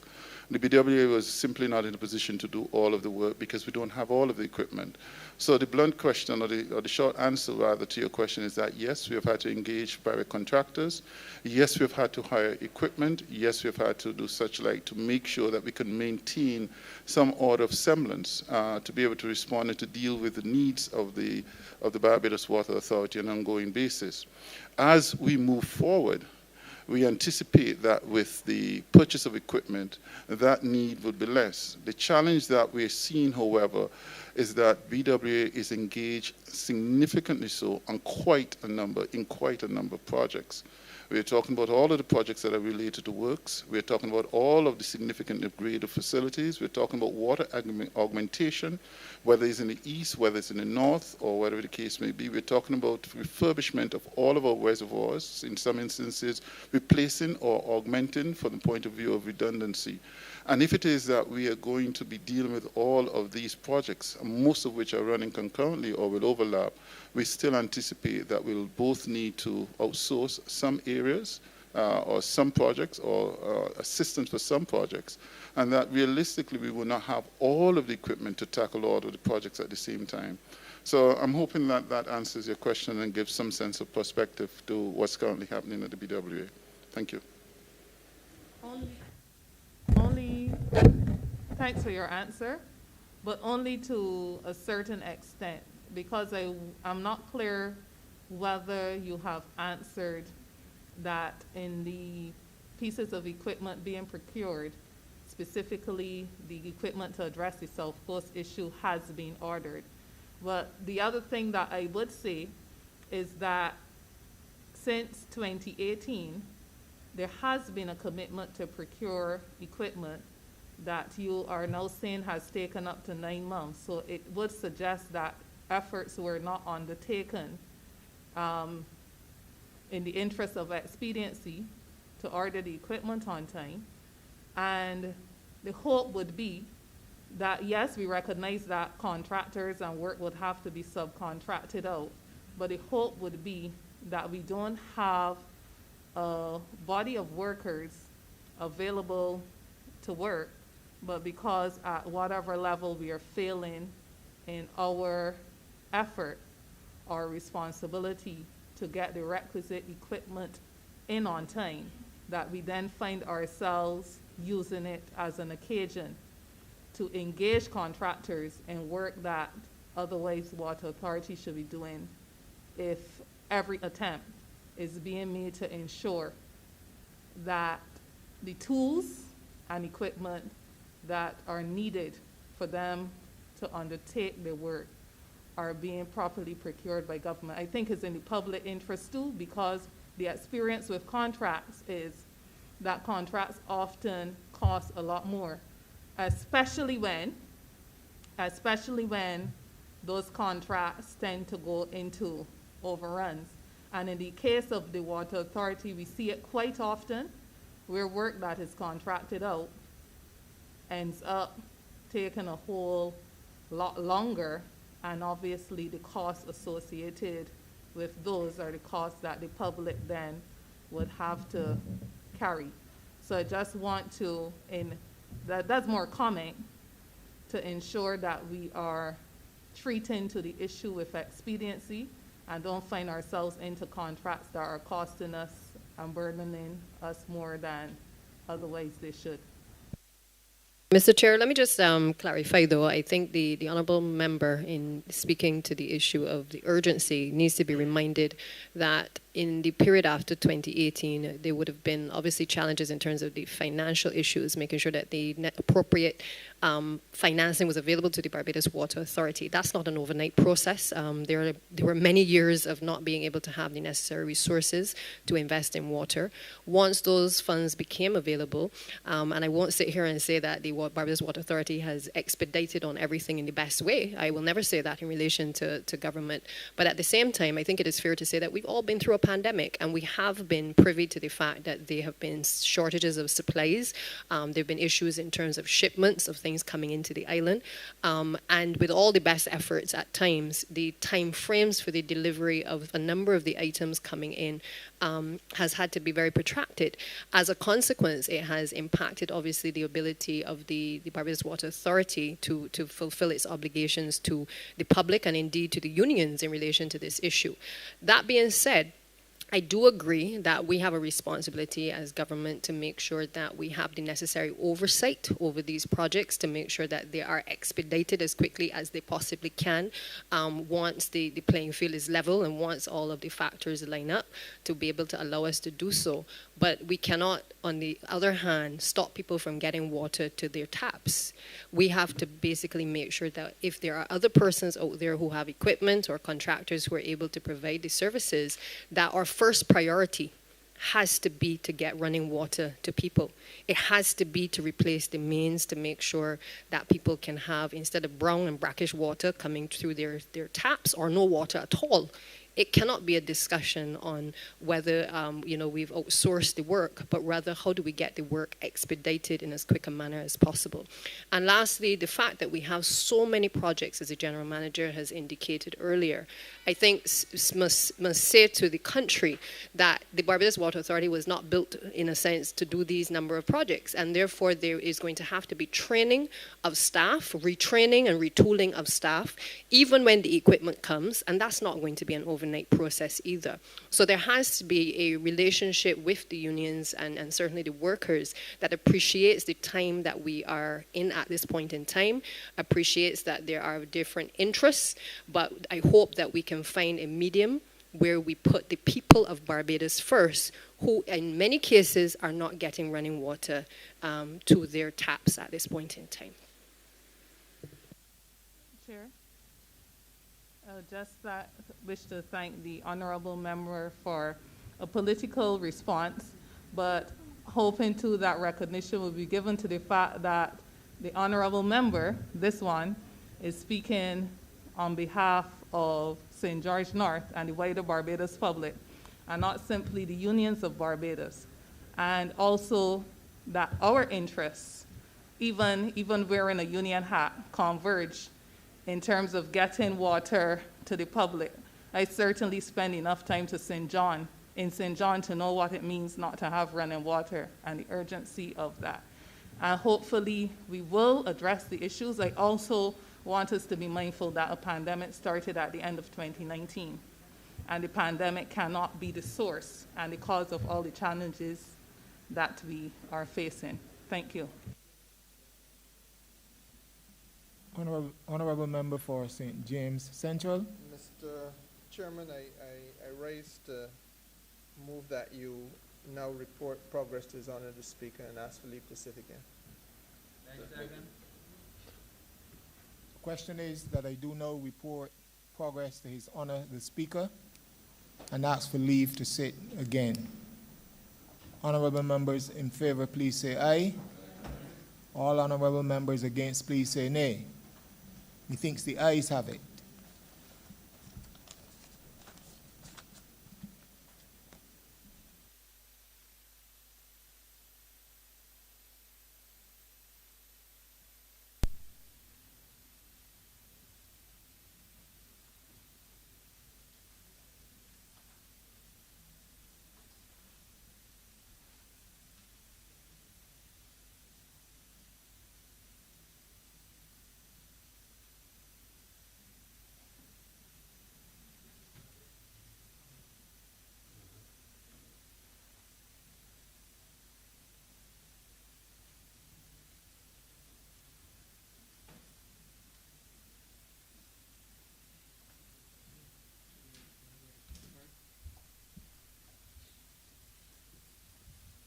Speaker 11: The BWA was simply not in a position to do all of the work because we don't have all of the equipment. So the blunt question, or the short answer rather to your question is that yes, we have had to engage private contractors. Yes, we've had to hire equipment. Yes, we've had to do such like to make sure that we can maintain some order of semblance to be able to respond and to deal with the needs of the Barbados Water Authority on an ongoing basis. As we move forward, we anticipate that with the purchase of equipment, that need would be less. The challenge that we're seeing, however, is that BWA is engaged significantly so on quite a number of projects. We're talking about all of the projects that are related to works. We're talking about all of the significant upgrade of facilities. We're talking about water augmentation, whether it's in the east, whether it's in the north, or whatever the case may be. We're talking about refurbishment of all of our reservoirs, in some instances replacing or augmenting from the point of view of redundancy. And if it is that we are going to be dealing with all of these projects, most of which are running concurrently or will overlap, we still anticipate that we'll both need to outsource some areas or some projects or assistance for some projects, and that realistically we will not have all of the equipment to tackle all of the projects at the same time. So I'm hoping that that answers your question and gives some sense of perspective to what's currently happening at the BWA. Thank you.
Speaker 10: Thanks for your answer, but only to a certain extent, because I'm not clear whether you have answered that in the pieces of equipment being procured, specifically the equipment to address the South Coast issue has been ordered. But the other thing that I would say is that since 2018, there has been a commitment to procure equipment that you are now saying has taken up to 9 months. So it would suggest that efforts were not undertaken in the interest of expediency to order the equipment on time. And the hope would be that, yes, we recognize that contractors and work would have to be subcontracted out, but the hope would be that we don't have a body of workers available to work, but because at whatever level we are failing in our effort or responsibility to get the requisite equipment in on time, that we then find ourselves using it as an occasion to engage contractors in work that otherwise Water Authority should be doing, if every attempt is being made to ensure that the tools and equipment that are needed for them to undertake their work are being properly procured by government. I think it's in the public interest too, because the experience with contracts is that contracts often cost a lot more, especially when those contracts tend to go into overruns. And in the case of the Water Authority, we see it quite often where work that is contracted out ends up taking a whole lot longer, and obviously the costs associated with those are the costs that the public then would have to carry. So I just want to, that's more comment, to ensure that we are treating to the issue with expediency and don't find ourselves into contracts that are costing us and burdening us more than otherwise they should.
Speaker 4: Mr. Chair, let me just clarify, though. I think the honourable member, in speaking to the issue of the urgency, needs to be reminded that in the period after 2018, there would have been obviously challenges in terms of the financial issues, making sure that the appropriate financing was available to the Barbados Water Authority. That's not an overnight process. There were many years of not being able to have the necessary resources to invest in water. Once those funds became available, and I won't sit here and say that the Barbados Water Authority has expedited on everything in the best way. I will never say that in relation to government. But at the same time, I think it is fair to say that we've all been through a pandemic, and we have been privy to the fact that there have been shortages of supplies. There have been issues in terms of shipments of things coming into the island. And with all the best efforts at times, the time frames for the delivery of a number of the items coming in has had to be very protracted. As a consequence, it has impacted obviously the ability of the Barbados Water Authority to fulfill its obligations to the public and indeed to the unions in relation to this issue. That being said, I do agree that we have a responsibility as government to make sure that we have the necessary oversight over these projects, to make sure that they are expedited as quickly as they possibly can once the playing field is level and once all of the factors line up, to be able to allow us to do so. But we cannot, on the other hand, stop people from getting water to their taps. We have to basically make sure that if there are other persons out there who have equipment or contractors who are able to provide the services, that our first priority has to be to get running water to people. It has to be to replace the mains, to make sure that people can have, instead of brown and brackish water coming through their taps, or no water at all. It cannot be a discussion on whether we've outsourced the work, but rather how do we get the work expedited in as quick a manner as possible. And lastly, the fact that we have so many projects, as the General Manager has indicated earlier, I think must say to the country that the Barbados Water Authority was not built, in a sense, to do these number of projects, and therefore there is going to have to be training of staff, retraining and retooling of staff, even when the equipment comes, and that's not going to be an overnight process either. So there has to be a relationship with the unions and certainly the workers that appreciates the time that we are in at this point in time, appreciates that there are different interests, but I hope that we can find a medium where we put the people of Barbados first, who in many cases are not getting running water to their taps at this point in time.
Speaker 10: Chair, just wish to thank the honourable member for a political response, but hoping too that recognition will be given to the fact that the honourable member, this one, is speaking on behalf of St. George North and the wider Barbados public, and not simply the unions of Barbados. And also that our interests, even wearing a union hat, converge in terms of getting water to the public. I certainly spend enough time in St. John to know what it means not to have running water and the urgency of that. And hopefully we will address the issues. I also want us to be mindful that a pandemic started at the end of 2019. and the pandemic cannot be the source and the cause of all the challenges that we are facing. Thank you.
Speaker 2: Honourable Member for St. James Central.
Speaker 12: Mr. Chairman, I raised to move that you now report progress to His Honour the Speaker and ask for leave to sit again.
Speaker 2: Question is that I do now report progress to His Honour the Speaker and ask for leave to sit again. Honourable members in favour, please say aye. All honourable members against, please say nay. Methinks the ayes have it.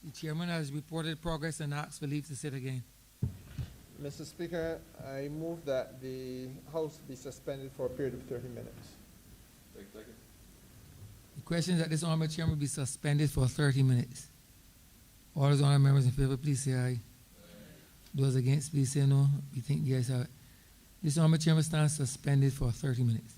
Speaker 1: The chairman has reported progress and asks for leave to sit again.
Speaker 12: Mr. Speaker, I move that the House be suspended for a period of 30 minutes.
Speaker 1: The question is that this honourable chairman be suspended for 30 minutes. All those honourable members in favour, please say aye. Those against, please say no. We think the ayes have it. This honourable chairman stands suspended for 30 minutes.